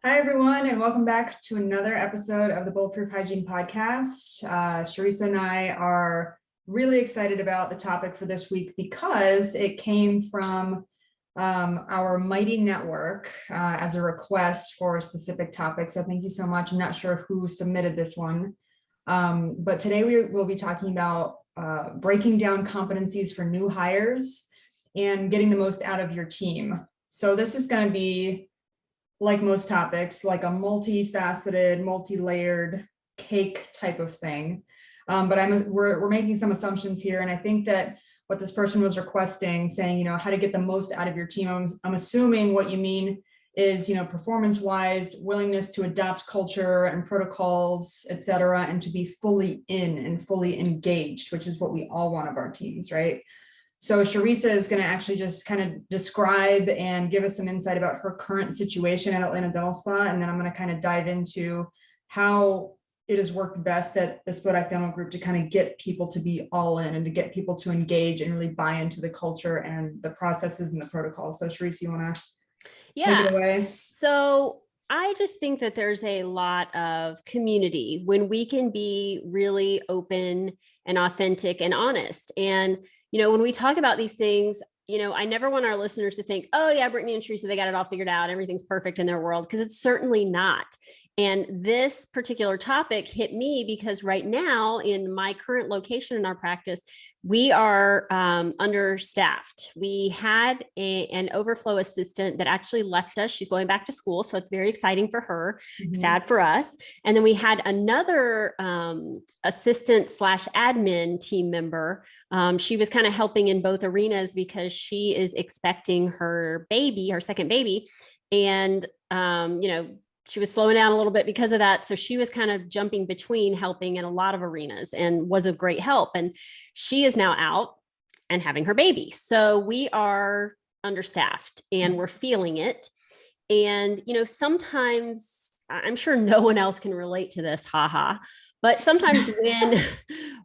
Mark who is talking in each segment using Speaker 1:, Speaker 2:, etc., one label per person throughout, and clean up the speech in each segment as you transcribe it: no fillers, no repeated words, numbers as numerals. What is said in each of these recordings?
Speaker 1: Hi, everyone, and welcome back to another episode of the Bulletproof Hygiene Podcast. Charissa and I are really excited about the topic for this week because it came from our mighty network as a request for a specific topic. So thank you so much. I'm not sure who submitted this one, but today we will be talking about breaking down competencies for new hires and getting the most out of your team. So this is going to be, like most topics, like a multifaceted, multi-layered cake type of thing. But we're making some assumptions here. And I think that what this person was requesting, saying, how to get the most out of your team, I'm assuming what you mean is, performance-wise, willingness to adopt culture and protocols, et cetera, and to be fully in and fully engaged, which is what we all want of our teams, right? So Charissa is going to actually just kind of describe and give us some insight about her current situation at Atlanta Dental Spa. And then I'm going to kind of dive into how it has worked best at the Spodak Dental Group to kind of get people to be all in and to get people to engage and really buy into the culture and the processes and the protocols. So Charissa, you want to take it away?
Speaker 2: So I just think that there's a lot of community when we can be really open and authentic and honest. And when we talk about these things, I never want our listeners to think, oh yeah, Brittany and Charissa, they got it all figured out. Everything's perfect in their world, because it's certainly not. And this particular topic hit me because right now in my current location in our practice, we are understaffed. We had an overflow assistant that actually left us. She's going back to school, so it's very exciting for her, sad for us. And then we had another assistant / admin team member. She was kind of helping in both arenas because she is expecting her baby, her second baby. And, she was slowing down a little bit because of that. So she was kind of jumping between helping in a lot of arenas and was of great help. And she is now out and having her baby. So we are understaffed and we're feeling it. And, sometimes I'm sure no one else can relate to this, haha. But sometimes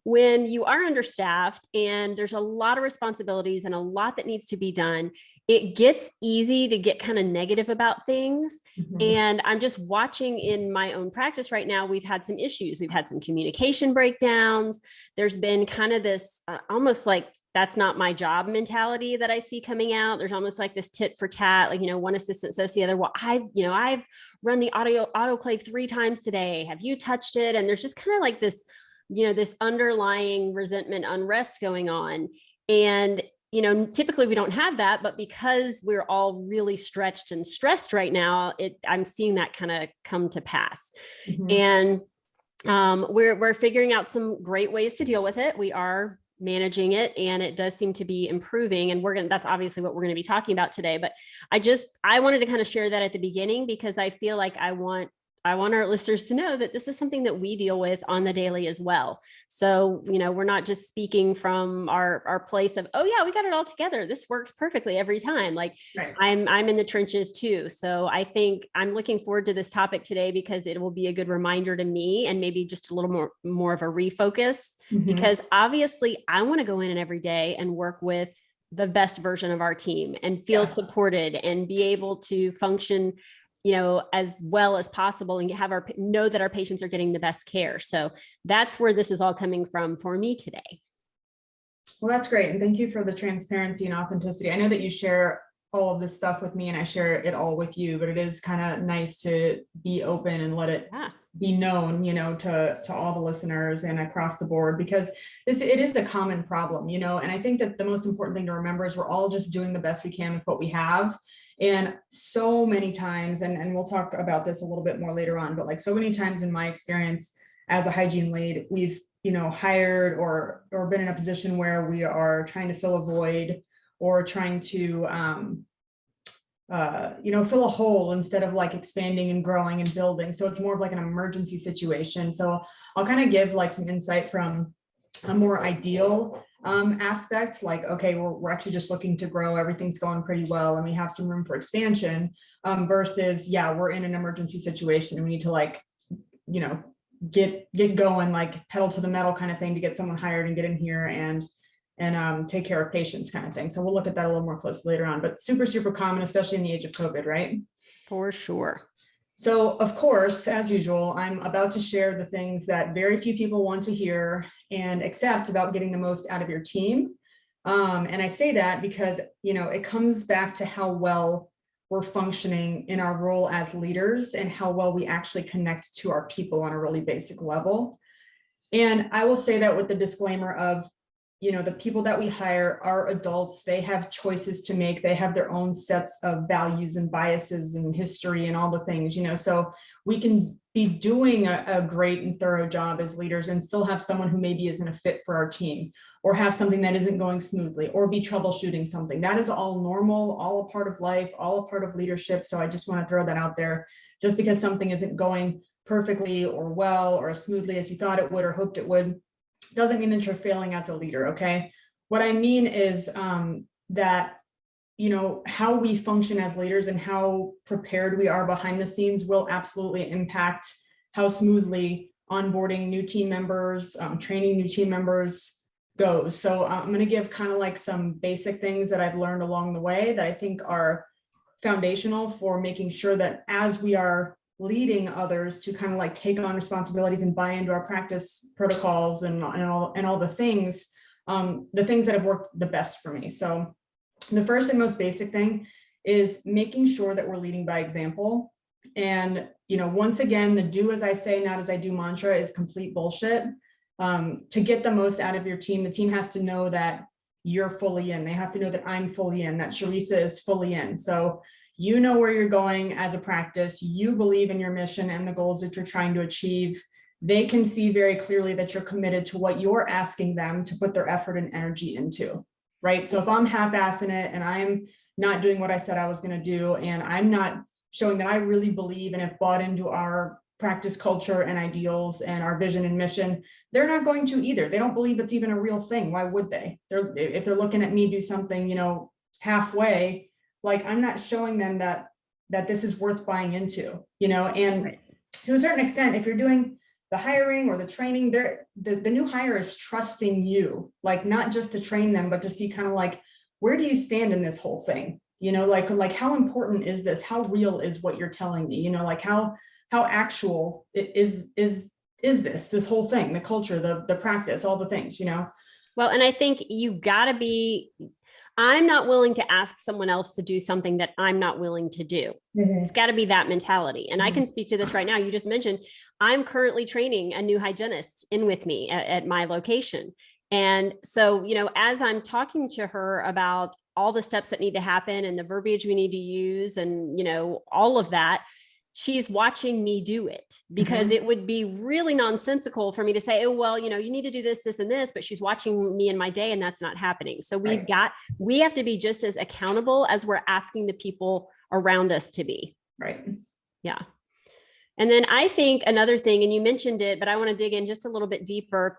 Speaker 2: when you are understaffed and there's a lot of responsibilities and a lot that needs to be done, it gets easy to get kind of negative about things. And I'm just watching in my own practice right now, we've had some issues. We've had some communication breakdowns. There's been kind of this almost like that's not my job mentality that I see coming out. There's almost like this tit for tat, like, one assistant says to the other, well, I've run the autoclave 3 times today. Have you touched it? And there's just kind of like this, this underlying resentment, unrest going on. And, typically we don't have that, but because we're all really stretched and stressed right now, I'm seeing that kind of come to pass. And we're figuring out some great ways to deal with it. We are managing it, and it does seem to be improving. And that's obviously what we're going to be talking about today. But I wanted to kind of share that at the beginning because I feel like I want our listeners to know that this is something that we deal with on the daily as well. So, we're not just speaking from our place of, oh yeah, we got it all together. This works perfectly every time. Like right. I'm in the trenches too. So I think I'm looking forward to this topic today because it will be a good reminder to me and maybe just a little more of a refocus, because obviously I want to go in every day and work with the best version of our team and feel supported and be able to function as well as possible and know that our patients are getting the best care. So that's where this is all coming from for me today.
Speaker 1: Well, that's great. And thank you for the transparency and authenticity. I know that you share all of this stuff with me and I share it all with you, but it is kind of nice to be open and let it be known, to all the listeners and across the board, because it is a common problem, and I think that the most important thing to remember is we're all just doing the best we can with what we have. And so many times, and we'll talk about this a little bit more later on, but like so many times in my experience as a hygiene lead, we've, hired or been in a position where we are trying to fill a void or trying to, fill a hole instead of like expanding and growing and building. So it's more of like an emergency situation. So I'll kind of give like some insight from a more ideal aspect, like, okay, we're actually just looking to grow, everything's going pretty well and we have some room for expansion, versus we're in an emergency situation and we need to like get going, like pedal to the metal kind of thing to get someone hired and get in here and take care of patients kind of thing. So we'll look at that a little more closely later on, but super, super common, especially in the age of COVID, right?
Speaker 2: For sure.
Speaker 1: So of course, as usual, I'm about to share the things that very few people want to hear and accept about getting the most out of your team. And I say that because, it comes back to how well we're functioning in our role as leaders and how well we actually connect to our people on a really basic level. And I will say that with the disclaimer of, the people that we hire are adults. They have choices to make. They have their own sets of values and biases and history and all the things, so we can be doing a great and thorough job as leaders and still have someone who maybe isn't a fit for our team, or have something that isn't going smoothly, or be troubleshooting something. That is all normal, all a part of life, all a part of leadership. So I just want to throw that out there. Just because something isn't going perfectly or well or as smoothly as you thought it would or hoped it would, doesn't mean that you're failing as a leader. Okay. What I mean is that, how we function as leaders and how prepared we are behind the scenes will absolutely impact how smoothly onboarding new team members, training new team members goes. So I'm going to give kind of like some basic things that I've learned along the way that I think are foundational for making sure that as we are leading others to kind of like take on responsibilities and buy into our practice protocols and all the things that have worked the best for me. So the first and most basic thing is making sure that we're leading by example. And, once again, the do as I say, not as I do mantra is complete bullshit. To get the most out of your team, the team has to know that you're fully in. They have to know that I'm fully in, that Charissa is fully in. So you know where you're going as a practice, you believe in your mission and the goals that you're trying to achieve. They can see very clearly that you're committed to what you're asking them to put their effort and energy into, right? So if I'm half-assing it and I'm not doing what I said I was going to do, and I'm not showing that I really believe and have bought into our practice culture and ideals and our vision and mission, they're not going to either. They don't believe it's even a real thing. Why would they? If they're looking at me do something, halfway, like I'm not showing them that this is worth buying into, and right. To a certain extent, if you're doing the hiring or the training, the new hire is trusting you, like not just to train them, but to see kind of like, where do you stand in this whole thing? Like how important is this? How real is what you're telling me? Like how actual is this whole thing, the culture, the practice, all the things,
Speaker 2: Well, and I think you gotta be, I'm not willing to ask someone else to do something that I'm not willing to do. Mm-hmm. It's got to be that mentality. And I can speak to this right now. You just mentioned, I'm currently training a new hygienist in with me at my location. And so, as I'm talking to her about all the steps that need to happen and the verbiage we need to use and, all of that, she's watching me do it, because it would be really nonsensical for me to say, oh, well, you need to do this, this, and this, but she's watching me in my day and that's not happening. So we have to be just as accountable as we're asking the people around us to be.
Speaker 1: Right.
Speaker 2: Yeah. And then I think another thing, and you mentioned it, but I want to dig in just a little bit deeper,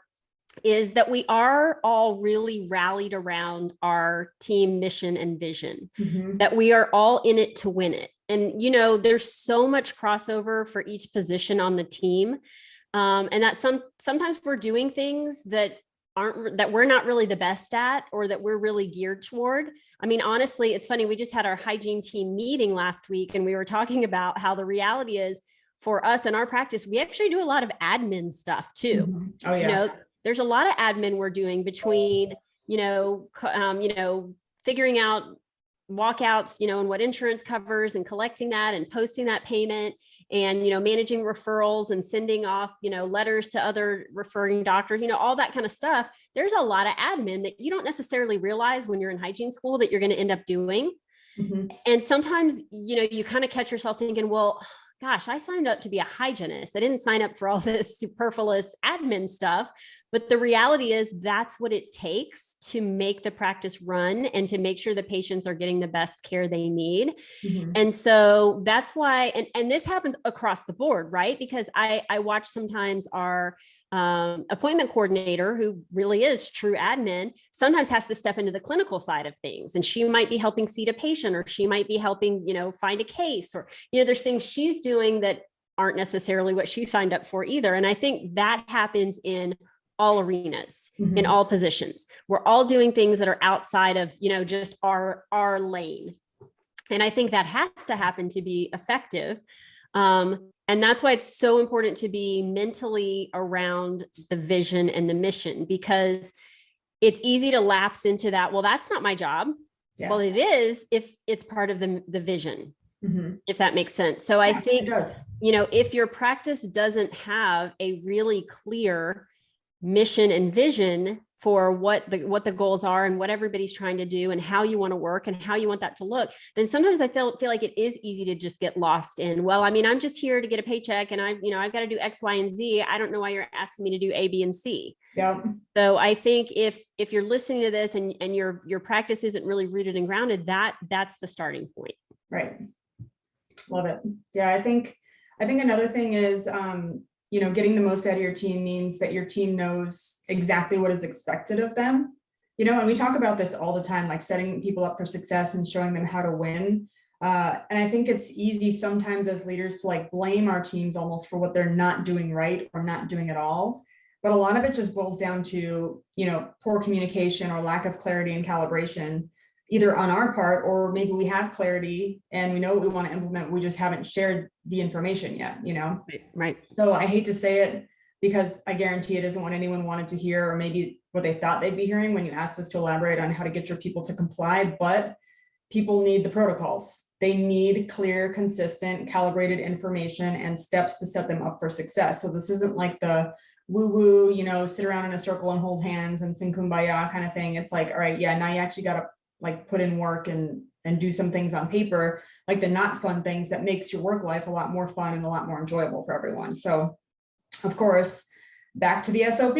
Speaker 2: is that we are all really rallied around our team mission and vision, that we are all in it to win it. And, there's so much crossover for each position on the team. And that sometimes we're doing things that we're not really the best at, or that we're really geared toward. I mean, honestly, it's funny. We just had our hygiene team meeting last week, and we were talking about how the reality is for us in our practice, we actually do a lot of admin stuff too.
Speaker 1: Oh yeah.
Speaker 2: There's a lot of admin we're doing between, figuring out walkouts, and what insurance covers and collecting that and posting that payment and, managing referrals and sending off, letters to other referring doctors, all that kind of stuff. There's a lot of admin that you don't necessarily realize when you're in hygiene school that you're going to end up doing. And sometimes, you kind of catch yourself thinking, well, gosh, I signed up to be a hygienist. I didn't sign up for all this superfluous admin stuff. But the reality is that's what it takes to make the practice run and to make sure the patients are getting the best care they need. And so that's why, and this happens across the board, right? Because I watch sometimes our appointment coordinator, who really is true admin, sometimes has to step into the clinical side of things. And she might be helping seat a patient, or she might be helping, find a case, or, there's things she's doing that aren't necessarily what she signed up for either. And I think that happens in all arenas, in all positions. We're all doing things that are outside of, just our lane. And I think that has to happen to be effective. And that's why it's so important to be mentally around the vision and the mission, because it's easy to lapse into that. Well, that's not my job.
Speaker 1: Yeah.
Speaker 2: Well, it is if it's part of the vision, if that makes sense. So I think, if your practice doesn't have a really clear mission and vision for what the goals are and what everybody's trying to do and how you want to work and how you want that to look, then sometimes I feel like it is easy to just get lost in, well, I mean, I'm just here to get a paycheck and I've got to do X, Y, and Z. I don't know why you're asking me to do A, B, and C.
Speaker 1: Yeah.
Speaker 2: So I think if you're listening to this and your practice isn't really rooted and grounded, that's the starting point.
Speaker 1: Right. Love it. Yeah. I think another thing is, getting the most out of your team means that your team knows exactly what is expected of them. And we talk about this all the time, like setting people up for success and showing them how to win. And I think it's easy sometimes as leaders to like blame our teams almost for what they're not doing right or not doing at all. But a lot of it just boils down to, poor communication or lack of clarity and calibration, either on our part, or maybe we have clarity and we know what we want to implement. We just haven't shared the information yet,
Speaker 2: Right.
Speaker 1: So I hate to say it because I guarantee it isn't what anyone wanted to hear, or maybe what they thought they'd be hearing when you asked us to elaborate on how to get your people to comply. But people need the protocols. They need clear, consistent, calibrated information and steps to set them up for success. So this isn't like the woo-woo, sit around in a circle and hold hands and sing kumbaya kind of thing. It's like, all right, yeah, now you actually got to like put in work and do some things on paper, like the not fun things that makes your work life a lot more fun and a lot more enjoyable for everyone. So of course, back to the SOP.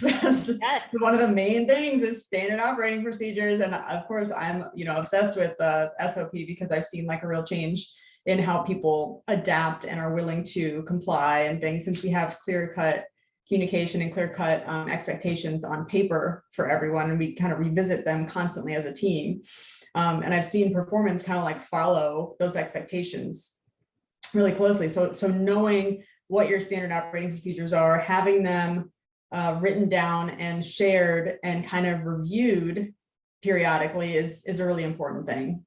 Speaker 2: Yes.
Speaker 1: One of the main things is standard operating procedures. And of course I'm, obsessed with the SOP because I've seen like a real change in how people adapt and are willing to comply and things, since we have clear-cut communication and clear-cut expectations on paper for everyone, and we kind of revisit them constantly as a team. And I've seen performance kind of like follow those expectations really closely. So knowing what your standard operating procedures are, having them written down and shared and kind of reviewed periodically is a really important thing.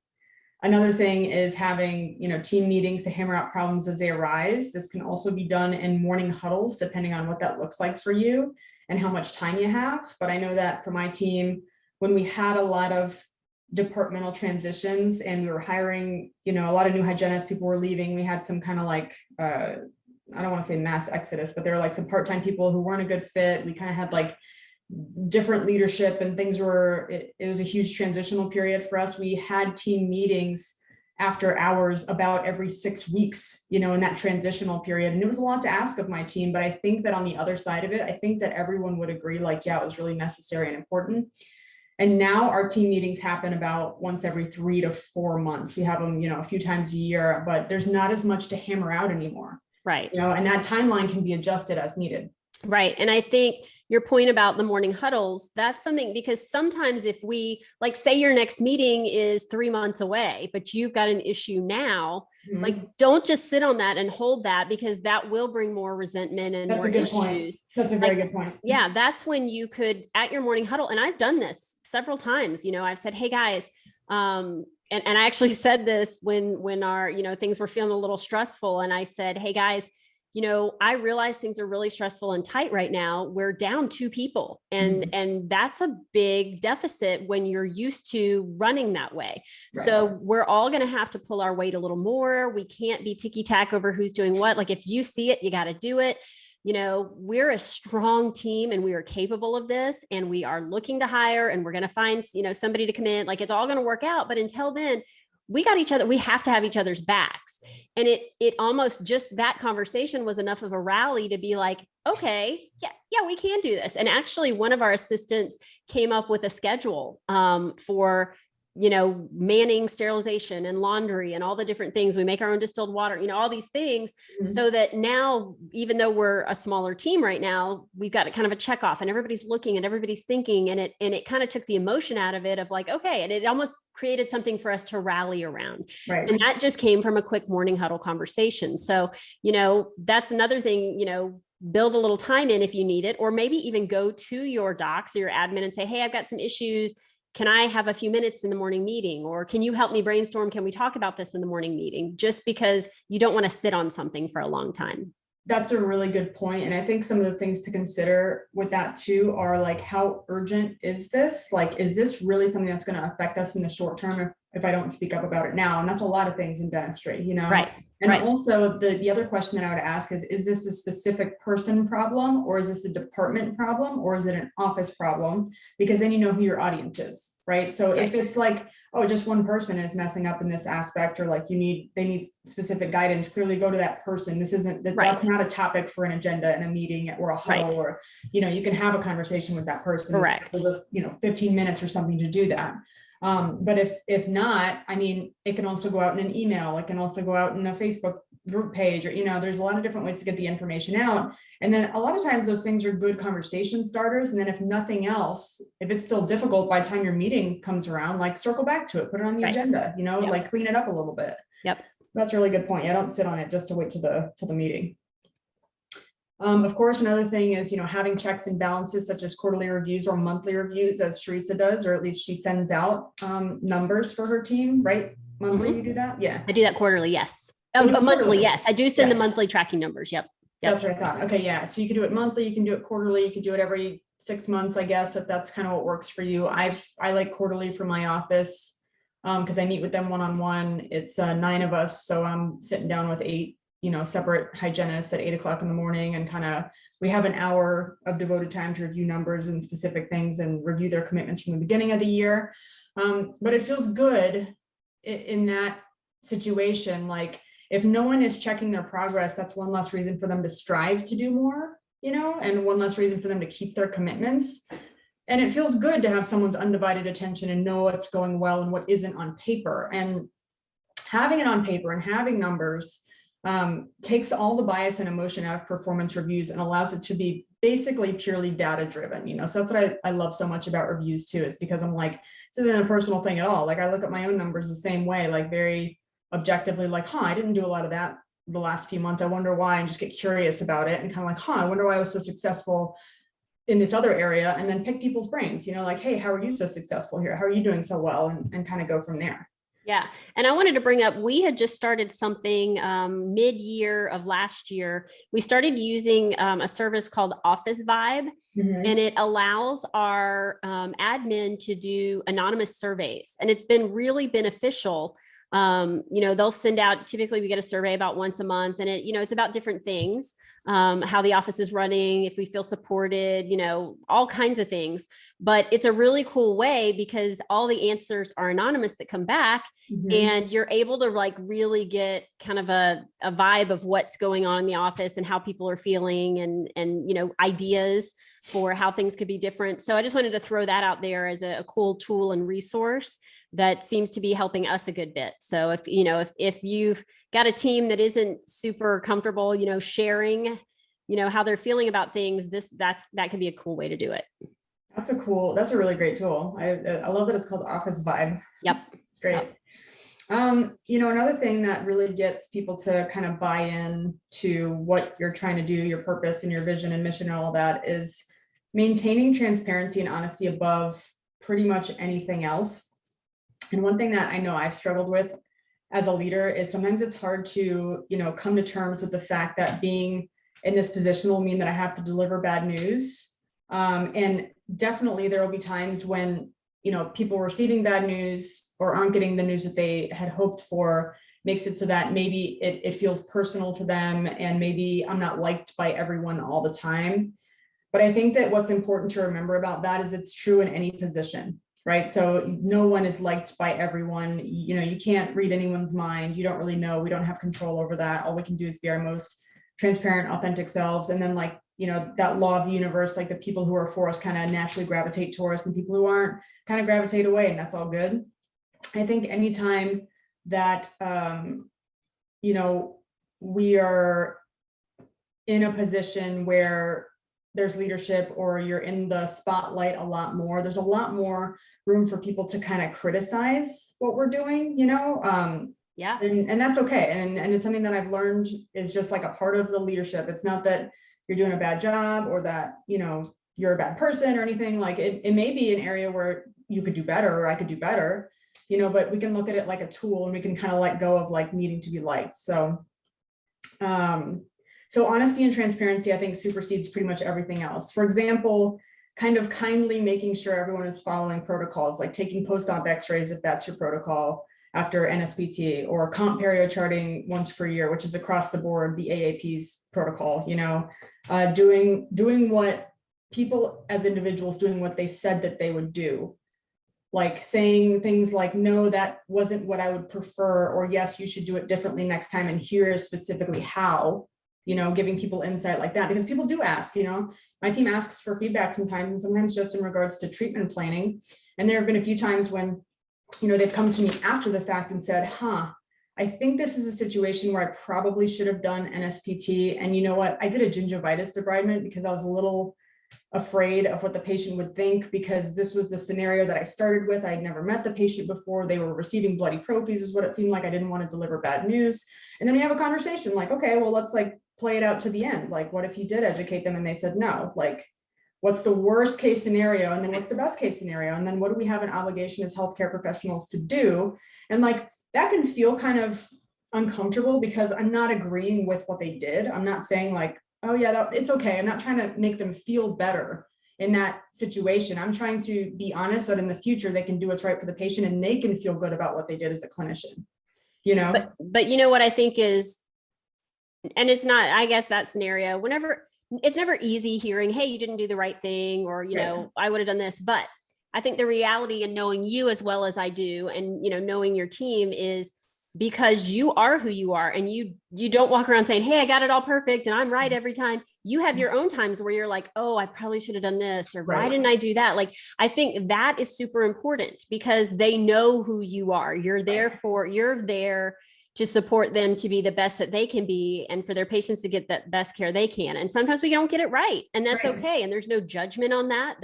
Speaker 1: Another thing is having, team meetings to hammer out problems as they arise. This can also be done in morning huddles, depending on what that looks like for you and how much time you have. But I know that for my team, when we had a lot of departmental transitions and we were hiring, a lot of new hygienists, people were leaving, we had some kind of like, I don't want to say mass exodus, but there were like some part-time people who weren't a good fit. We kind of had like different leadership and things it was a huge transitional period for us. We had team meetings after hours about every 6 weeks, in that transitional period. And it was a lot to ask of my team, but I think that on the other side of it, I think that everyone would agree, like, yeah, it was really necessary and important. And now our team meetings happen about once every 3 to 4 months. We have them, a few times a year, but there's not as much to hammer out anymore.
Speaker 2: Right.
Speaker 1: And that timeline can be adjusted as needed.
Speaker 2: Right. And I think your point about the morning huddles, that's something, because sometimes if we, like, say your next meeting is 3 months away, but you've got an issue now, like, don't just sit on that and hold that, because that will bring more resentment and
Speaker 1: That's
Speaker 2: more
Speaker 1: a good
Speaker 2: issues.
Speaker 1: Point. That's a very good point.
Speaker 2: Yeah. That's when you could, at your morning huddle, and I've done this several times, I've said, hey guys, and I actually said this when our, things were feeling a little stressful. And I said, hey guys, I realize things are really stressful and tight right now. We're down 2 people. And that's a big deficit when you're used to running that way. Right. So we're all going to have to pull our weight a little more. We can't be ticky-tack over who's doing what. Like, if you see it, you got to do it. We're a strong team and we are capable of this, and we are looking to hire, and we're going to find, somebody to come in. Like, it's all going to work out. But until then, we got each other. We have to have each other's backs. And it almost, just that conversation was enough of a rally to be like, okay, yeah, we can do this. And actually one of our assistants came up with a schedule for, manning sterilization and laundry and all the different things. We make our own distilled water, all these things, so that now, even though we're a smaller team right now, we've got a kind of a check off, and everybody's looking and everybody's thinking, and it kind of took the emotion out of it of like, okay. And it almost created something for us to rally around. Right. And that just came from a quick morning huddle conversation. So, that's another thing, build a little time in if you need it, or maybe even go to your docs or your admin and say, hey, I've got some issues. can I have a few minutes in the morning meeting? Or can you help me brainstorm? Can we talk about this in the morning meeting? Just because you don't want to sit on something for a long time.
Speaker 1: That's a really good point. And I think some of the things to consider with that too are like, how urgent is this? Like, is this really something that's going to affect us in the short term if I don't speak up about it now? And that's a lot of things in dentistry, you know?
Speaker 2: Right.
Speaker 1: And
Speaker 2: right.
Speaker 1: also the other question that I would ask is this a specific person problem, or is this a department problem, or is it an office problem? Because then you know who your audience is, right? So if it's like, oh, just one person is messing up in this aspect, or like they need specific guidance, clearly go to that person. This isn't, that's not a topic for an agenda in a meeting or a huddle, or, you know, you can have a conversation with that person.
Speaker 2: Correct.
Speaker 1: For just, 15 minutes or something to do that. But if not, I mean, it can also go out in an email. It can also go out in a Facebook group page, or, there's a lot of different ways to get the information out. And then a lot of times those things are good conversation starters. And then if nothing else, if it's still difficult by the time your meeting comes around, like circle back to it, put it on the agenda, like clean it up a little bit.
Speaker 2: Yep.
Speaker 1: That's a really good point. I don't sit on it just to wait to the meeting. Of course, another thing is, having checks and balances such as quarterly reviews or monthly reviews, as Charissa does, or at least she sends out numbers for her team, right? Monthly, you do that? Yeah.
Speaker 2: I do that quarterly. Yes. Oh, monthly. Yes. I do send the monthly tracking numbers. Yep.
Speaker 1: That's what I thought. Okay. Yeah. So you can do it monthly, you can do it quarterly, you can do it every 6 months, I guess, if that's kind of what works for you. I like quarterly for my office because I meet with them one-on-one. It's 9 of us. So I'm sitting down with 8 separate hygienists at 8 o'clock in the morning, and we have an hour of devoted time to review numbers and specific things and review their commitments from the beginning of the year. But it feels good in that situation. Like, if no one is checking their progress, that's one less reason for them to strive to do more, and one less reason for them to keep their commitments. And it feels good to have someone's undivided attention and know what's going well and what isn't on paper. And having it on paper and having numbers takes all the bias and emotion out of performance reviews and allows it to be basically purely data driven, so that's what I love so much about reviews too, is because I'm like, this isn't a personal thing at all. Like, I look at my own numbers the same way, like very objectively, like, I didn't do a lot of that the last few months. I wonder why, and just get curious about it and kind of like, I wonder why I was so successful in this other area, and then pick people's brains, like, hey, how are you so successful here? How are you doing so well? And kind of go from there.
Speaker 2: Yeah. And I wanted to bring up, we had just started something mid-year of last year. We started using a service called Office Vibe, and it allows our admin to do anonymous surveys. And it's been really beneficial. They'll send out, typically we get a survey about once a month, and it's about different things, how the office is running, if we feel supported, all kinds of things. But it's a really cool way because all the answers are anonymous that come back, and you're able to like really get kind of a vibe of what's going on in the office and how people are feeling, and ideas for how things could be different. So I just wanted to throw that out there as a cool tool and resource that seems to be helping us a good bit. So if you've got a team that isn't super comfortable, sharing, how they're feeling about things, that could be a cool way to do it.
Speaker 1: That's a really great tool. I love that it's called Office Vibe.
Speaker 2: Yep.
Speaker 1: It's great.
Speaker 2: Yep.
Speaker 1: Another thing that really gets people to kind of buy in to what you're trying to do, your purpose and your vision and mission and all that, is maintaining transparency and honesty above pretty much anything else. And one thing that I know I've struggled with as a leader is sometimes it's hard to, come to terms with the fact that being in this position will mean that I have to deliver bad news. And definitely there will be times when, people receiving bad news or aren't getting the news that they had hoped for, makes it so that maybe it feels personal to them, and maybe I'm not liked by everyone all the time. But I think that what's important to remember about that is it's true in any position. Right. So no one is liked by everyone. You can't read anyone's mind. You don't really know. We don't have control over that. All we can do is be our most transparent, authentic selves. And then that law of the universe, like the people who are for us kind of naturally gravitate towards us, and people who aren't kind of gravitate away, and that's all good. I think anytime that, we are in a position where there's leadership or you're in the spotlight a lot more, there's a lot more room for people to kind of criticize what we're doing,
Speaker 2: Yeah.
Speaker 1: And that's okay. And it's something that I've learned is just like a part of the leadership. It's not that you're doing a bad job or that, you're a bad person or anything. Like it may be an area where you could do better, or I could do better, but we can look at it like a tool, and we can kind of let go of like needing to be liked. So honesty and transparency, I think, supersedes pretty much everything else. For example, kind of kindly making sure everyone is following protocols, like taking post-op x-rays if that's your protocol after NSPT, or comp perio charting once per year, which is across the board, the AAP's protocol, doing what people as individuals, doing what they said that they would do, like saying things like, no, that wasn't what I would prefer, or yes, you should do it differently next time, and here is specifically how, giving people insight like that, because people do ask, my team asks for feedback sometimes, and sometimes just in regards to treatment planning. And there have been a few times when, they've come to me after the fact and said, I think this is a situation where I probably should have done NSPT. And you know what? I did a gingivitis debridement because I was a little afraid of what the patient would think, because this was the scenario that I started with. I'd never met the patient before. They were receiving bloody prophies is what it seemed like. I didn't want to deliver bad news. And then we have a conversation like, okay, well, let's like play it out to the end. Like, what if you did educate them and they said no? Like, what's the worst case scenario? And then what's the best case scenario? And then what do we have an obligation as healthcare professionals to do? And like, that can feel kind of uncomfortable because I'm not agreeing with what they did. I'm not saying like, oh yeah, it's okay. I'm not trying to make them feel better in that situation. I'm trying to be honest that in the future, they can do what's right for the patient and they can feel good about what they did as a clinician,
Speaker 2: But you know what I think is, and it's not, I guess that scenario, it's never easy hearing, hey, you didn't do the right thing, or, I would have done this. But I think the reality, and knowing you as well as I do, and, knowing your team, is because you are who you are, and you don't walk around saying, hey, I got it all perfect and I'm right every time. You have your own times where you're like, oh, I probably should have done this, or why didn't I do that? Like, I think that is super important because they know who you are. You're there to support them to be the best that they can be, and for their patients to get the best care they can. And sometimes we don't get it right, and that's okay. And there's no judgment on that.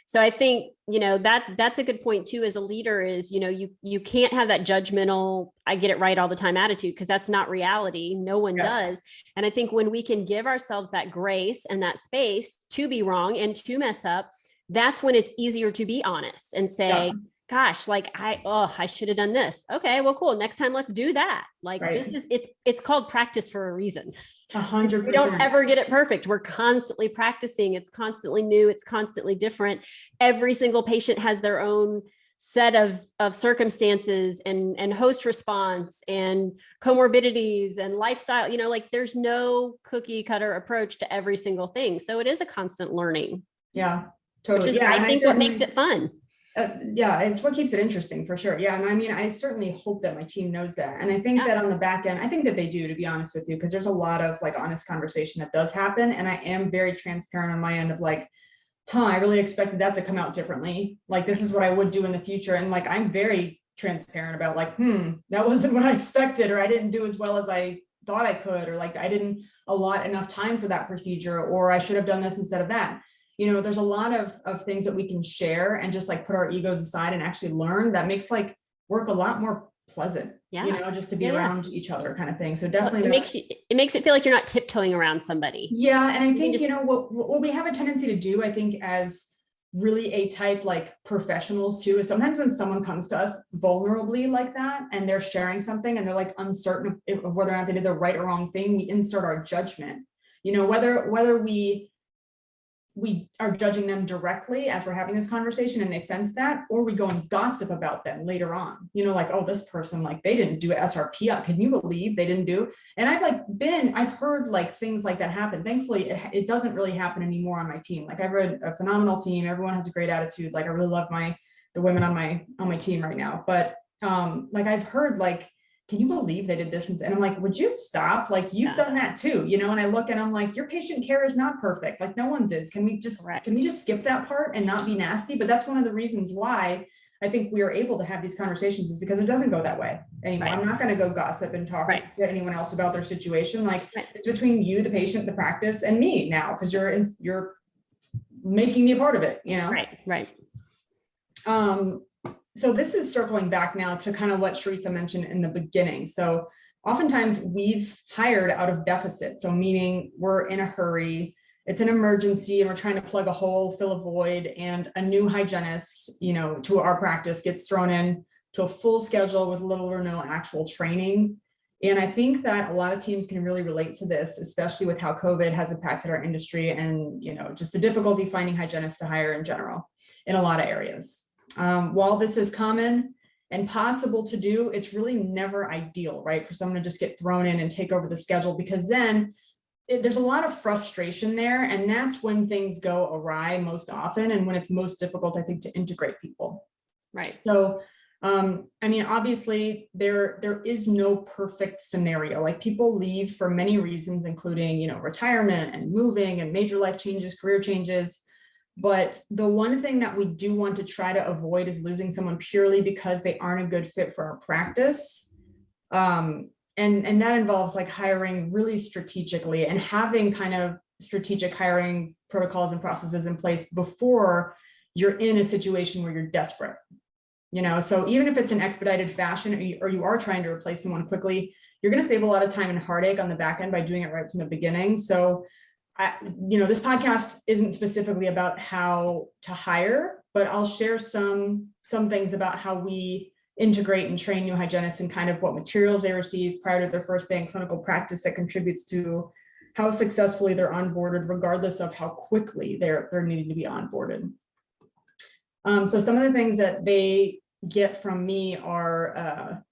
Speaker 2: So I think, that's a good point too, as a leader, is, you can't have that judgmental, I get it right all the time attitude, because that's not reality. No one does. And I think when we can give ourselves that grace and that space to be wrong and to mess up, that's when it's easier to be honest and say, gosh, like I should have done this. Okay, well, cool. Next time, let's do that. Like it's called practice for a reason.
Speaker 1: 100%.
Speaker 2: We don't ever get it perfect. We're constantly practicing. It's constantly new. It's constantly different. Every single patient has their own set of circumstances and host response and comorbidities and lifestyle, like there's no cookie cutter approach to every single thing. So it is a constant learning.
Speaker 1: Yeah, totally.
Speaker 2: Which is, I think, what makes it fun.
Speaker 1: It's what keeps it interesting, for sure. Yeah. And I mean, I certainly hope that my team knows that. And I think that on the back end, I think that they do, to be honest with you, because there's a lot of like honest conversation that does happen. And I am very transparent on my end of like, I really expected that to come out differently. Like, this is what I would do in the future. And like, I'm very transparent about like, that wasn't what I expected, or I didn't do as well as I thought I could, or like, I didn't allot enough time for that procedure, or I should have done this instead of that. There's a lot of things that we can share and just like put our egos aside and actually learn. That makes like work a lot more pleasant, just to be around each other, kind of thing. So definitely
Speaker 2: it makes it feel like you're not tiptoeing around somebody.
Speaker 1: Yeah. And I think, what we have a tendency to do, I think, as really A-type like professionals too, is sometimes when someone comes to us vulnerably like that, and they're sharing something and they're like uncertain of whether or not they did the right or wrong thing, we insert our judgment, whether we are judging them directly as we're having this conversation and they sense that, or we go and gossip about them later on, like, oh, this person, like, they didn't do SRP up. Can you believe they didn't do? And I've heard like things like that happen. Thankfully, it doesn't really happen anymore on my team. Like, I've read a phenomenal team. Everyone has a great attitude. Like, I really love the women on my team right now. But like, I've heard like, can you believe they did this? And I'm like, would you stop? Like, you've done that too, and I look and I'm like, your patient care is not perfect. Like, no one's is. Can we just skip that part and not be nasty? But that's one of the reasons why I think we are able to have these conversations, is because it doesn't go that way anymore. I'm not going to go gossip and talk to anyone else about their situation. Like, it's between you, the patient, the practice, and me now, because you're making me a part of it,
Speaker 2: Right.
Speaker 1: So this is circling back now to kind of what Charissa mentioned in the beginning. So oftentimes we've hired out of deficit. So meaning we're in a hurry. it's an emergency and we're trying to plug a hole, fill a void, and a new hygienist, to our practice gets thrown in to a full schedule with little or no actual training. And I think that a lot of teams can really relate to this, especially with how COVID has impacted our industry and, just the difficulty finding hygienists to hire in general in a lot of areas. While this is common and possible to do, it's really never ideal, right? For someone to just get thrown in and take over the schedule, because then there's a lot of frustration there. And that's when things go awry most often. And when it's most difficult, I think, to integrate people.
Speaker 2: Right.
Speaker 1: So, obviously there is no perfect scenario. Like, people leave for many reasons, including, retirement and moving and major life changes, career changes. But the one thing that we do want to try to avoid is losing someone purely because they aren't a good fit for our practice. And that involves like hiring really strategically and having kind of strategic hiring protocols and processes in place before you're in a situation where you're desperate. So even if it's an expedited fashion or you are trying to replace someone quickly, you're going to save a lot of time and heartache on the back end by doing it right from the beginning. So, this podcast isn't specifically about how to hire, but I'll share some things about how we integrate and train new hygienists and kind of what materials they receive prior to their first day in clinical practice that contributes to how successfully they're onboarded, regardless of how quickly they're needing to be onboarded. So some of the things that they get from me are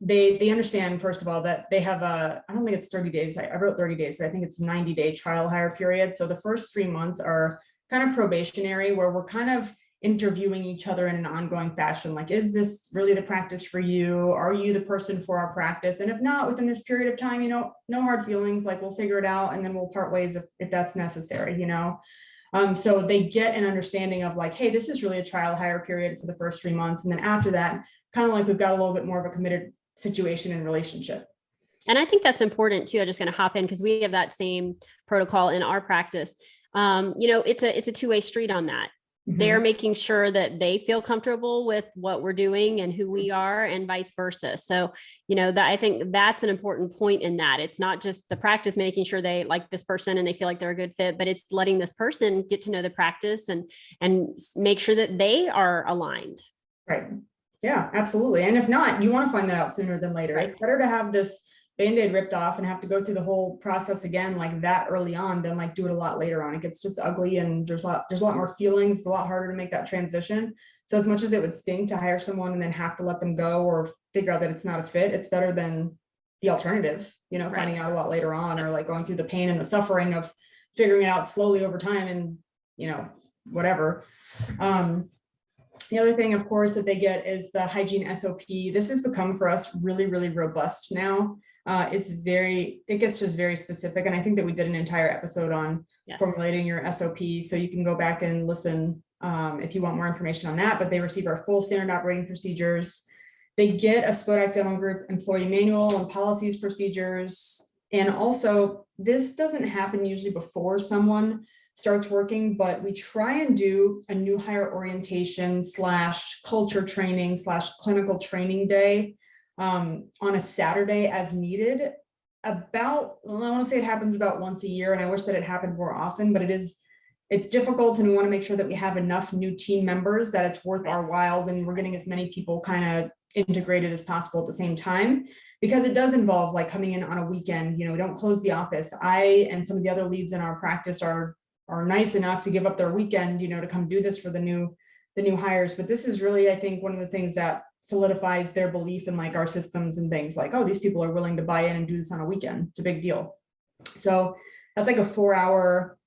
Speaker 1: they understand, first of all, that they have I don't think it's 30 days. I wrote 30 days, but I think it's 90-day trial hire period. So the first 3 months are kind of probationary, where we're kind of interviewing each other in an ongoing fashion. Like, is this really the practice for you? Are you the person for our practice? And if not, within this period of time, no hard feelings, like we'll figure it out and then we'll part ways if that's necessary, So they get an understanding of like, hey, this is really a trial hire period for the first 3 months. And then after that, kind of like we've got a little bit more of a committed situation and relationship.
Speaker 2: And I think that's important too. I'm just going to hop in because we have that same protocol in our practice. It's a two-way street on that. Mm-hmm. They're making sure that they feel comfortable with what we're doing and who we are, and vice versa. So, that I think that's an important point in that. It's not just the practice making sure they like this person and they feel like they're a good fit, but it's letting this person get to know the practice and make sure that they are aligned.
Speaker 1: Right. Yeah, absolutely. And if not, you want to find that out sooner than later. Right. It's better to have this Band-Aid ripped off and have to go through the whole process again like that early on than like do it a lot later on. It gets just ugly and there's a lot more feelings. It's a lot harder to make that transition. So as much as it would sting to hire someone and then have to let them go or figure out that it's not a fit, it's better than the alternative, right. Finding out a lot later on, or like going through the pain and the suffering of figuring it out slowly over time and, whatever. The other thing, of course, that they get is the Hygiene SOP. This has become for us really, really robust now. It gets just very specific. And I think that we did an entire episode on formulating your SOP. So you can go back and listen if you want more information on that, but they receive our full standard operating procedures. They get a Spodak Dental Group employee manual and policies, procedures. And also, this doesn't happen usually before someone starts working, but we try and do a new hire orientation / culture training / clinical training day on a Saturday as needed. I want to say it happens about once a year, and I wish that it happened more often, but it's difficult, and we want to make sure that we have enough new team members that it's worth our while when we're getting as many people kind of integrated as possible at the same time, because it does involve like coming in on a weekend. We don't close the office. I and some of the other leads in our practice are nice enough to give up their weekend, to come do this for the new hires. But this is really, I think, one of the things that solidifies their belief in like our systems and things like, oh, these people are willing to buy in and do this on a weekend. It's a big deal. So that's like a 4-hour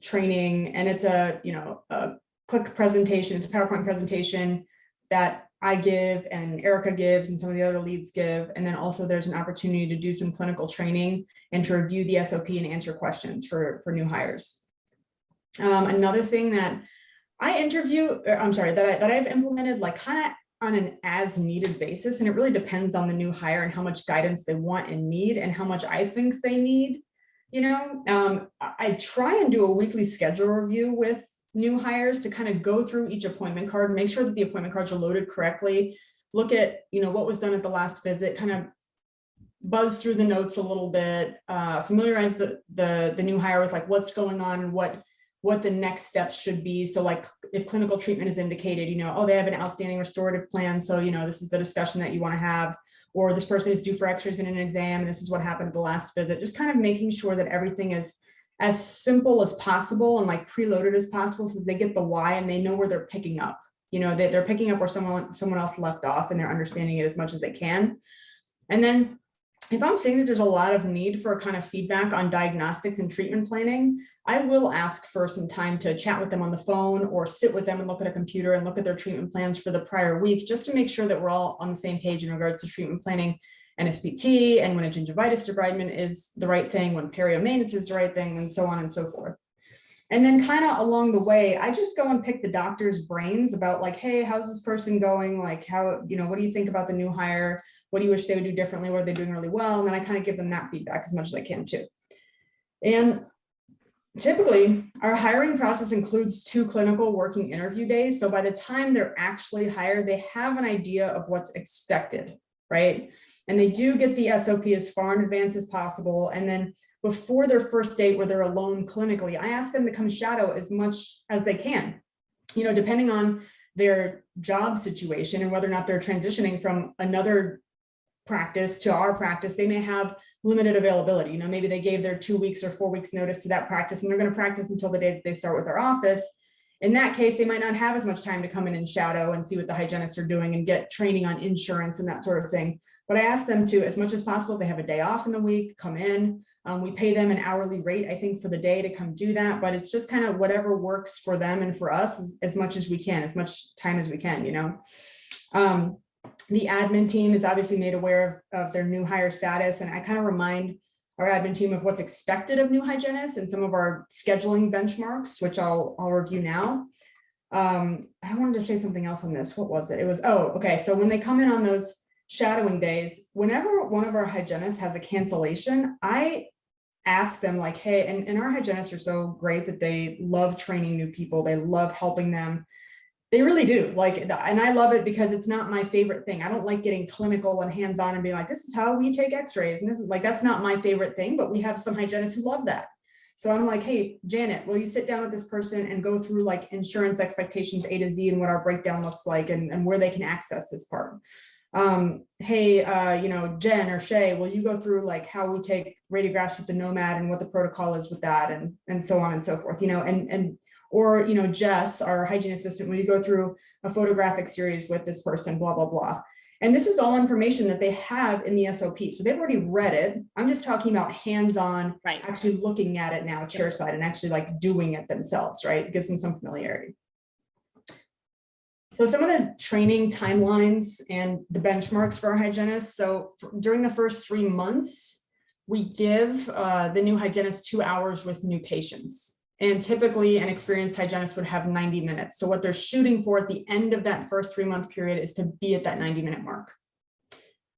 Speaker 1: training, and it's a click presentation. It's a PowerPoint presentation that I give and Erica gives and some of the other leads give. And then also there's an opportunity to do some clinical training and to review the SOP and answer questions for new hires. Another thing that that I've implemented like kind of on an as needed basis, and it really depends on the new hire and how much guidance they want and need and how much I think they need. I try and do a weekly schedule review with new hires to kind of go through each appointment card, make sure that the appointment cards are loaded correctly, look at, what was done at the last visit, kind of buzz through the notes a little bit, familiarize the new hire with like what's going on and what the next steps should be. So like if clinical treatment is indicated, oh, they have an outstanding restorative plan. So, this is the discussion that you want to have, or this person is due for x-rays and an exam, and this is what happened at the last visit. Just kind of making sure that everything is as simple as possible and like preloaded as possible, so that they get the why and they know where they're picking up. They're picking up where someone else left off, and they're understanding it as much as they can. And then if I'm seeing that there's a lot of need for kind of feedback on diagnostics and treatment planning, I will ask for some time to chat with them on the phone or sit with them and look at a computer and look at their treatment plans for the prior week, just to make sure that we're all on the same page in regards to treatment planning, NSPT, and when a gingivitis debridement is the right thing, when perio maintenance is the right thing, and so on and so forth. And then kind of along the way, I just go and pick the doctor's brains about like, hey, how's this person going? Like how, what do you think about the new hire? What do you wish they would do differently? What are they doing really well? And then I kind of give them that feedback as much as I can too. And typically our hiring process includes 2 clinical working interview days. So by the time they're actually hired, they have an idea of what's expected, right? And they do get the SOP as far in advance as possible. And then before their first date where they're alone clinically, I ask them to come shadow as much as they can, depending on their job situation and whether or not they're transitioning from another practice to our practice. They may have limited availability. Maybe they gave their 2 weeks or 4 weeks notice to that practice, and they're going to practice until the day that they start with our office. In that case, they might not have as much time to come in and shadow and see what the hygienists are doing and get training on insurance and that sort of thing. But I ask them to, as much as possible, if they have a day off in the week, come in. We pay them an hourly rate, I think, for the day to come do that. But it's just kind of whatever works for them and for us as much as we can, as much time as we can, The admin team is obviously made aware of their new hire status. And I kind of remind our admin team of what's expected of new hygienists and some of our scheduling benchmarks, which I'll review now. I wanted to say something else on this. What was it? It was, okay. So when they come in on those shadowing days, whenever one of our hygienists has a cancellation, I ask them like, hey, and our hygienists are so great that they love training new people. They love helping them. They really do. And I love it because it's not my favorite thing. I don't like getting clinical and hands-on and being like, this is how we take x-rays. And this is like, that's not my favorite thing, but we have some hygienists who love that. So I'm like, hey, Janet, will you sit down with this person and go through like insurance expectations A to Z and what our breakdown looks like and where they can access this part? Hey, Jen or Shay, will you go through like how we take radiographs with the Nomad and what the protocol is with that and so on and so forth, or Jess, our hygiene assistant, will you go through a photographic series with this person, blah, blah, blah. And this is all information that they have in the SOP. So they've already read it. I'm just talking about hands-on, right, actually looking at it now, chair side, and actually like doing it themselves, right? It gives them some familiarity. So some of the training timelines and the benchmarks for our hygienists. So during the first 3 months, we give the new hygienist 2 hours with new patients. And typically an experienced hygienist would have 90 minutes. So what they're shooting for at the end of that first 3-month period is to be at that 90-minute mark.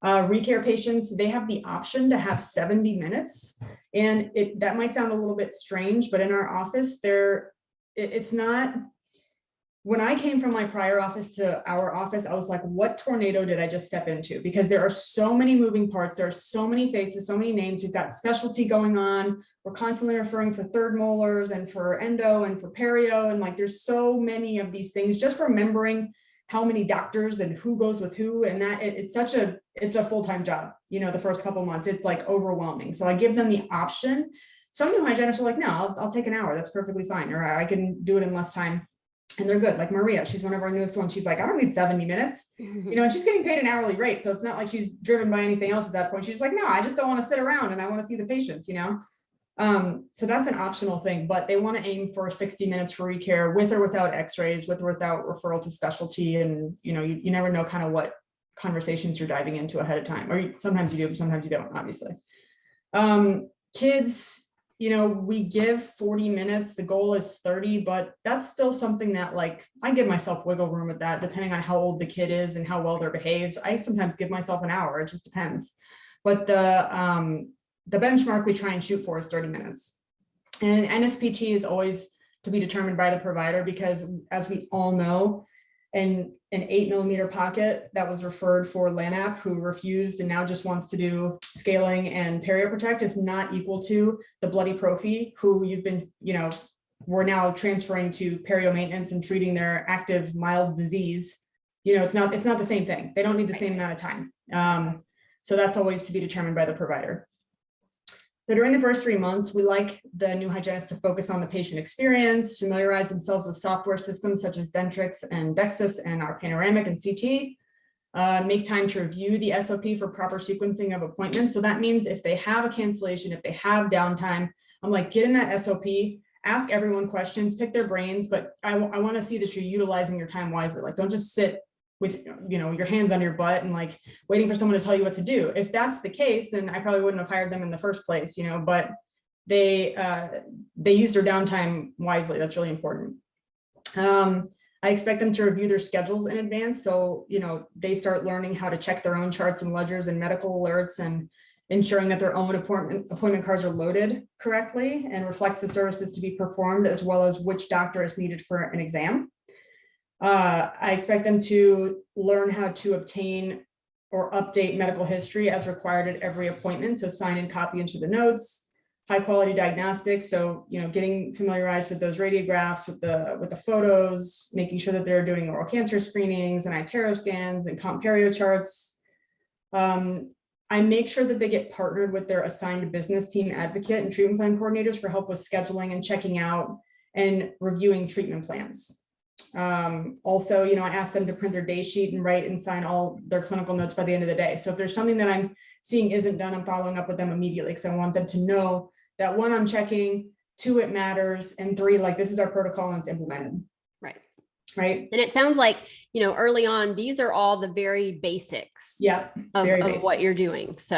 Speaker 1: Recare patients, they have the option to have 70 minutes. And that might sound a little bit strange, but in our office, it's not. When I came from my prior office to our office, I was like, what tornado did I just step into? Because there are so many moving parts. There are so many faces, so many names. We've got specialty going on. We're constantly referring for third molars and for endo and for perio. And like, there's so many of these things, just remembering how many doctors and who goes with who. And that it's a full-time job, the first couple months, it's like overwhelming. So I give them the option. Some new hygienists are like, no, I'll take an hour. That's perfectly fine. Or I can do it in less time. And they're good. Like Maria, she's one of our newest ones. She's like, I don't need 70 minutes, and she's getting paid an hourly rate. So it's not like she's driven by anything else at that point. She's like, no, I just don't want to sit around and I want to see the patients, So that's an optional thing, but they want to aim for 60 minutes for recare with or without x-rays, with or without referral to specialty. And, you never know kind of what conversations you're diving into ahead of time, or sometimes you do, but sometimes you don't, obviously. Kids, we give 40 minutes, the goal is 30, but that's still something that like, I give myself wiggle room with that, depending on how old the kid is and how well they're behaved. I sometimes give myself an hour, it just depends. But the benchmark we try and shoot for is 30 minutes. And NSPT is always to be determined by the provider, because as we all know, and an 8 millimeter pocket that was referred for LANAP, who refused and now just wants to do scaling and perio protect, is not equal to the bloody prophy, who you've been, we're now transferring to perio maintenance and treating their active mild disease. It's not the same thing. They don't need the same amount of time. So that's always to be determined by the provider. So during the first 3 months, we like the new hygienist to focus on the patient experience, familiarize themselves with software systems such as Dentrix and Dexis and our Panoramic and CT, make time to review the SOP for proper sequencing of appointments. So that means if they have a cancellation, if they have downtime, I'm like, get in that SOP, ask everyone questions, pick their brains, but I want to see that you're utilizing your time wisely. Like, don't just sit with, your hands on your butt and like waiting for someone to tell you what to do. If that's the case, then I probably wouldn't have hired them in the first place, but they use their downtime wisely. That's really important. I expect them to review their schedules in advance. So, they start learning how to check their own charts and ledgers and medical alerts, and ensuring that their own appointment cards are loaded correctly and reflects the services to be performed, as well as which doctor is needed for an exam. I expect them to learn how to obtain or update medical history as required at every appointment. So sign and copy into the notes, high quality diagnostics. So, getting familiarized with those radiographs, with the photos, making sure that they're doing oral cancer screenings and iTero scans and comp perio charts. I make sure that they get partnered with their assigned business team advocate and treatment plan coordinators for help with scheduling and checking out and reviewing treatment plans. Also, I ask them to print their day sheet and write and sign all their clinical notes by the end of the day. So if there's something that I'm seeing isn't done, I'm following up with them immediately, because I want them to know that 1, I'm checking, 2, it matters, and 3, like, this is our protocol and it's implemented. Right.
Speaker 2: And it sounds like, early on, these are all the very basics of what you're doing. So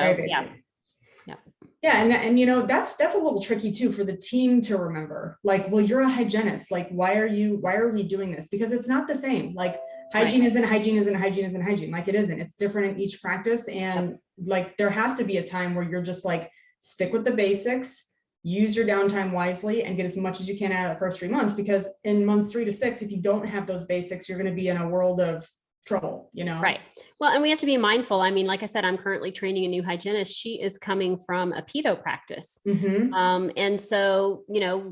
Speaker 1: yeah. And that's a little tricky too for the team to remember. Like, well, you're a hygienist. Like, why are we doing this? Because it's not the same. Like, hygiene isn't hygiene isn't hygiene isn't hygiene. Like, it isn't. It's different in each practice. And like, there has to be a time where you're just like, stick with the basics, use your downtime wisely, and get as much as you can out of the first 3 months, because in months 3 to 6, if you don't have those basics, you're going to be in a world of trouble,
Speaker 2: Right. Well, and we have to be mindful. I mean, like I said, I'm currently training a new hygienist. She is coming from a pedo practice. And so,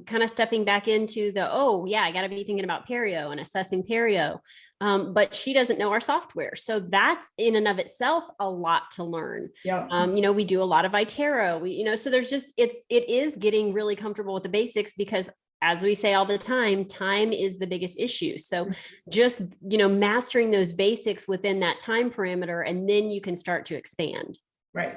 Speaker 2: kind of stepping back into I got to be thinking about perio and assessing perio. But she doesn't know our software. So that's in and of itself a lot to learn. We do a lot of iTero, so there's just, it is getting really comfortable with the basics, because as we say all the time is the biggest issue. So just, mastering those basics within that time parameter, and then you can start to expand.
Speaker 1: Right.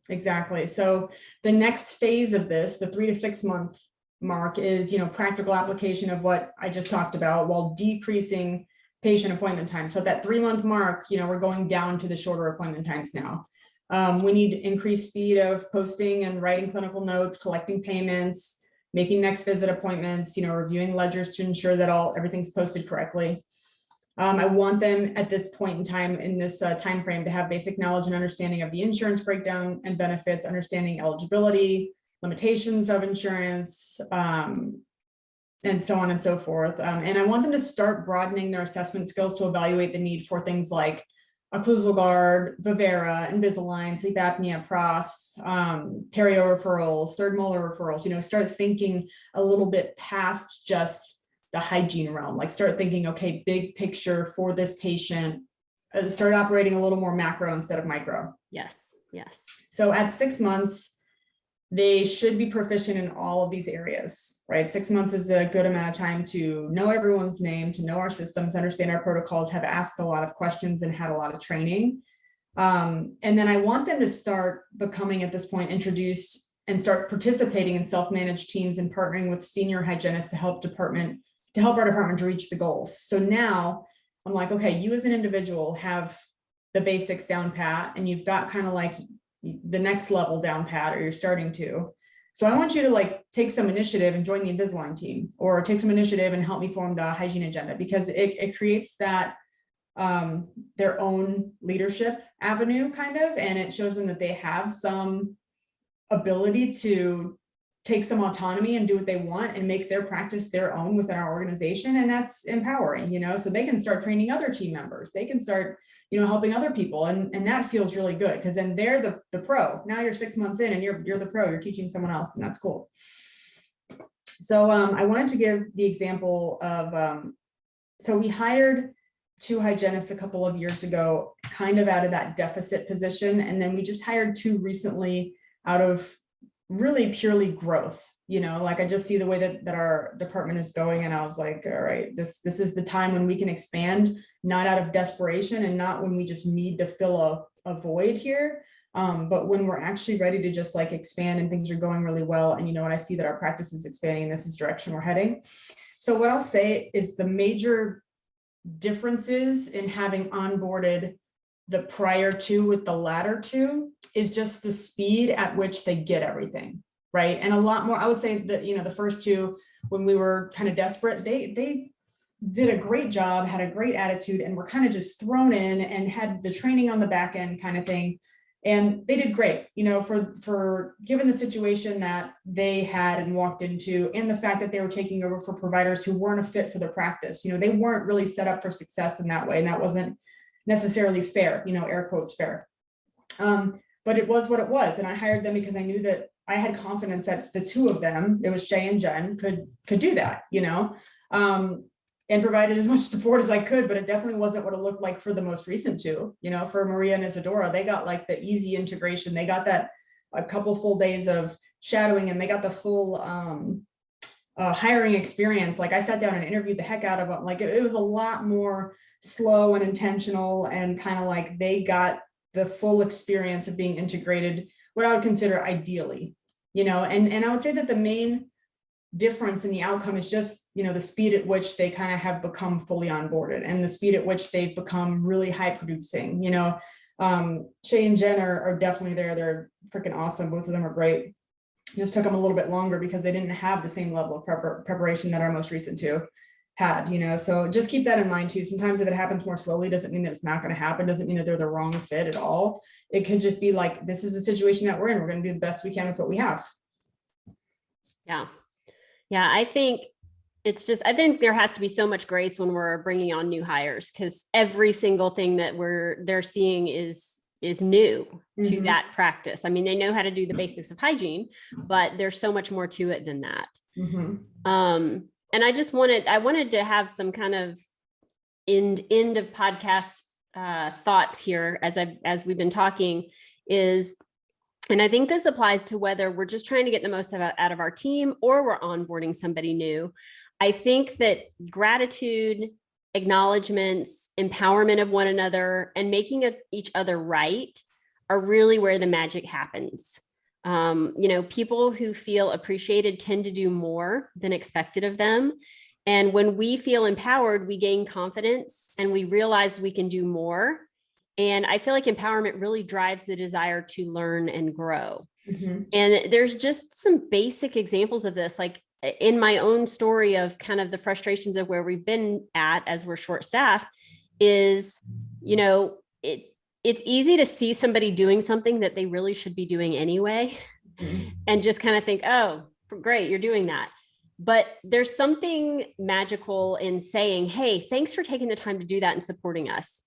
Speaker 1: Exactly. So the next phase of this, the 3 to 6 month mark, is, practical application of what I just talked about, while decreasing patient appointment time. So at that 3 month mark, we're going down to the shorter appointment times now. We need increased speed of posting and writing clinical notes, collecting payments, making next visit appointments, reviewing ledgers to ensure that everything's posted correctly. I want them at this point in time, in this time frame, to have basic knowledge and understanding of the insurance breakdown and benefits, understanding eligibility, limitations of insurance, and so on and so forth. And I want them to start broadening their assessment skills to evaluate the need for things like occlusal guard, Vivera, Invisalign, sleep apnea, PROS, perio referrals, third molar referrals. Start thinking a little bit past just the hygiene realm. Like, start thinking, okay, big picture for this patient. Start operating a little more macro instead of micro.
Speaker 2: Yes.
Speaker 1: So at 6 months, they should be proficient in all of these areas, right? 6 months is a good amount of time to know everyone's name, to know our systems, understand our protocols, have asked a lot of questions and had a lot of training. And then I want them to start becoming, at this point, introduced and start participating in self-managed teams and partnering with senior hygienists to help our department to reach the goals. So now I'm like, okay, you as an individual have the basics down pat, and you've got kind of like the next level down pat, or you're starting to. So I want you to like take some initiative and join the Invisalign team, or take some initiative and help me form the hygiene agenda, because it creates that their own leadership avenue kind of, and it shows them that they have some ability to take some autonomy and do what they want and make their practice their own within our organization. And that's empowering, so they can start training other team members. They can start, helping other people. And that feels really good because then they're the pro. Now you're 6 months in and you're the pro, you're teaching someone else, and that's cool. So I wanted to give the example of, so we hired 2 hygienists a couple of years ago, kind of out of that deficit position. And then we just hired 2 recently out of really purely growth. Like I just see the way that our department is going. And I was like, all right, this is the time when we can expand, not out of desperation and not when we just need to fill a void here. But when we're actually ready to just like expand and things are going really well. And I see that our practice is expanding and this is the direction we're heading. So what I'll say is the major differences in having onboarded the prior 2 with the latter 2 is just the speed at which they get everything, right? And a lot more, I would say that, the first 2, when we were kind of desperate, they did a great job, had a great attitude, and were kind of just thrown in and had the training on the back end kind of thing. And they did great, for given the situation that they had and walked into, and the fact that they were taking over for providers who weren't a fit for their practice. They weren't really set up for success in that way. And that wasn't necessarily fair, air quotes fair. But it was what it was. And I hired them because I knew that I had confidence that the 2 of them, it was Shay and Jen, could do that, and provided as much support as I could, but it definitely wasn't what it looked like for the most recent 2, for Maria and Isadora. They got like the easy integration. They got that a couple full days of shadowing, and they got the full hiring experience. Like I sat down and interviewed the heck out of them. Like it was a lot more slow and intentional, and kind of like they got the full experience of being integrated, what I would consider ideally, and I would say that the main difference in the outcome is just, the speed at which they kind of have become fully onboarded and the speed at which they've become really high producing. Shay and Jen are definitely there. They're freaking awesome. Both of them are great. Just took them a little bit longer because they didn't have the same level of preparation that our most recent 2 had, so just keep that in mind too. Sometimes if it happens more slowly, doesn't mean that it's not going to happen, doesn't mean that they're the wrong fit at all. It could just be like, this is the situation that we're in. We're going to do the best we can with what we have.
Speaker 2: Yeah, I think I think there has to be so much grace when we're bringing on new hires, because every single thing that they're seeing is new to that practice. I mean, they know how to do the basics of hygiene, but there's so much more to it than that. And I wanted to have some kind of end of podcast thoughts here as we've been talking is, and I think this applies to whether we're just trying to get the most out of our team or we're onboarding somebody new. I think that gratitude, acknowledgements, empowerment of one another, and making each other right are really where the magic happens. People who feel appreciated tend to do more than expected of them. And when we feel empowered, we gain confidence and we realize we can do more. And I feel like empowerment really drives the desire to learn and grow. And there's just some basic examples of this, like in my own story of kind of the frustrations of where we've been at as we're short staffed is, it's easy to see somebody doing something that they really should be doing anyway, and just kind of think, oh, great, you're doing that. But there's something magical in saying, hey, thanks for taking the time to do that and supporting us.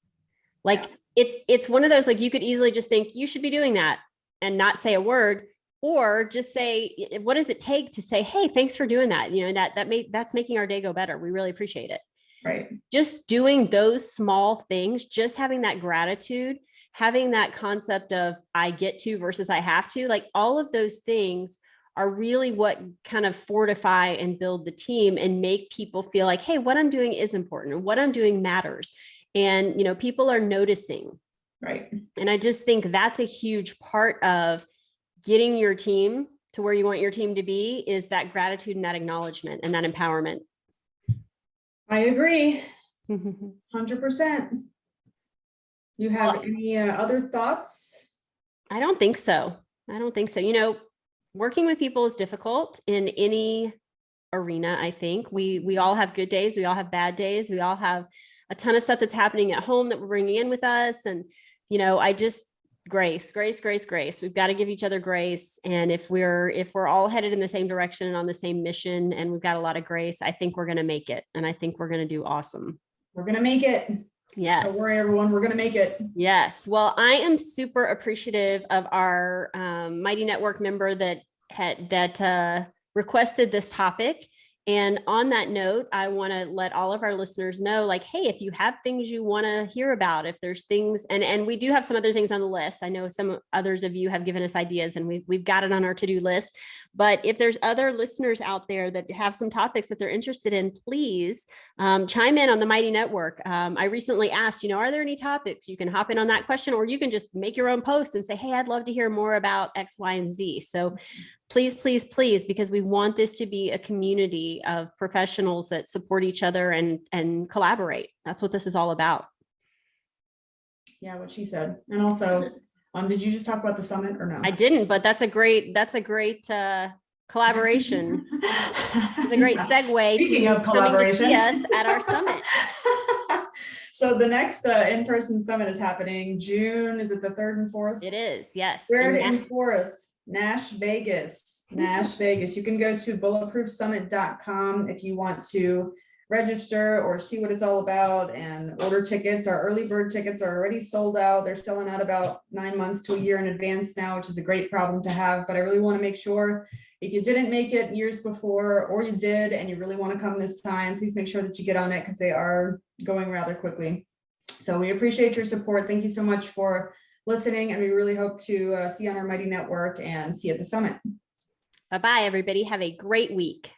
Speaker 2: Like it's one of those, like you could easily just think you should be doing that and not say a word, or just say, what does it take to say, hey, thanks for doing that? That's making our day go better. We really appreciate it.
Speaker 1: Right.
Speaker 2: Just doing those small things, just having that gratitude, having that concept of I get to versus I have to, like all of those things are really what kind of fortify and build the team and make people feel like, hey, what I'm doing is important and what I'm doing matters. And, people are noticing.
Speaker 1: Right.
Speaker 2: And I just think that's a huge part of getting your team to where you want your team to be, is that gratitude and that acknowledgement and that empowerment.
Speaker 1: I agree. 100%. You have any other thoughts?
Speaker 2: I don't think so. Working with people is difficult in any arena. I think we all have good days. We all have bad days. We all have a ton of stuff that's happening at home that we're bringing in with us. And, grace. We've got to give each other grace. And if we're all headed in the same direction and on the same mission, and we've got a lot of grace, I think we're going to make it. And I think we're going to do awesome.
Speaker 1: We're going to make it.
Speaker 2: Yes.
Speaker 1: Don't worry, everyone. We're going to make it.
Speaker 2: Yes. Well, I am super appreciative of our Mighty Network member that requested this topic. And on that note, I want to let all of our listeners know, like, hey, if you have things you want to hear about, if there's things, and we do have some other things on the list. I know some others of you have given us ideas and we've got it on our to-do list. But if there's other listeners out there that have some topics that they're interested in, please chime in on the Mighty Network. I recently asked, are there any topics? You can hop in on that question, or you can just make your own post and say, hey, I'd love to hear more about X, Y, and Z. So please, because we want this to be a community of professionals that support each other and collaborate. That's what this is all about.
Speaker 1: Yeah, what she said. And also, did you just talk about the summit or no?
Speaker 2: I didn't, but that's a great collaboration. It's a great segue.
Speaker 1: Speaking of collaboration,
Speaker 2: yes, at our summit.
Speaker 1: So the next in-person summit is happening June. Is it the 3rd and 4th?
Speaker 2: It is, yes.
Speaker 1: 3rd and 4th. Nash Vegas. You can go to bulletproofsummit.com if you want to register or see what it's all about and order tickets. Our early bird tickets are already sold out. They're selling out about 9 months to a year in advance now, which is a great problem to have. But I really want to make sure if you didn't make it years before, or you did and you really want to come this time, please make sure that you get on it because they are going rather quickly. So we appreciate your support. Thank you so much for listening, and we really hope to see you on our Mighty Network and see you at the summit.
Speaker 2: Bye-bye, everybody. Have a great week.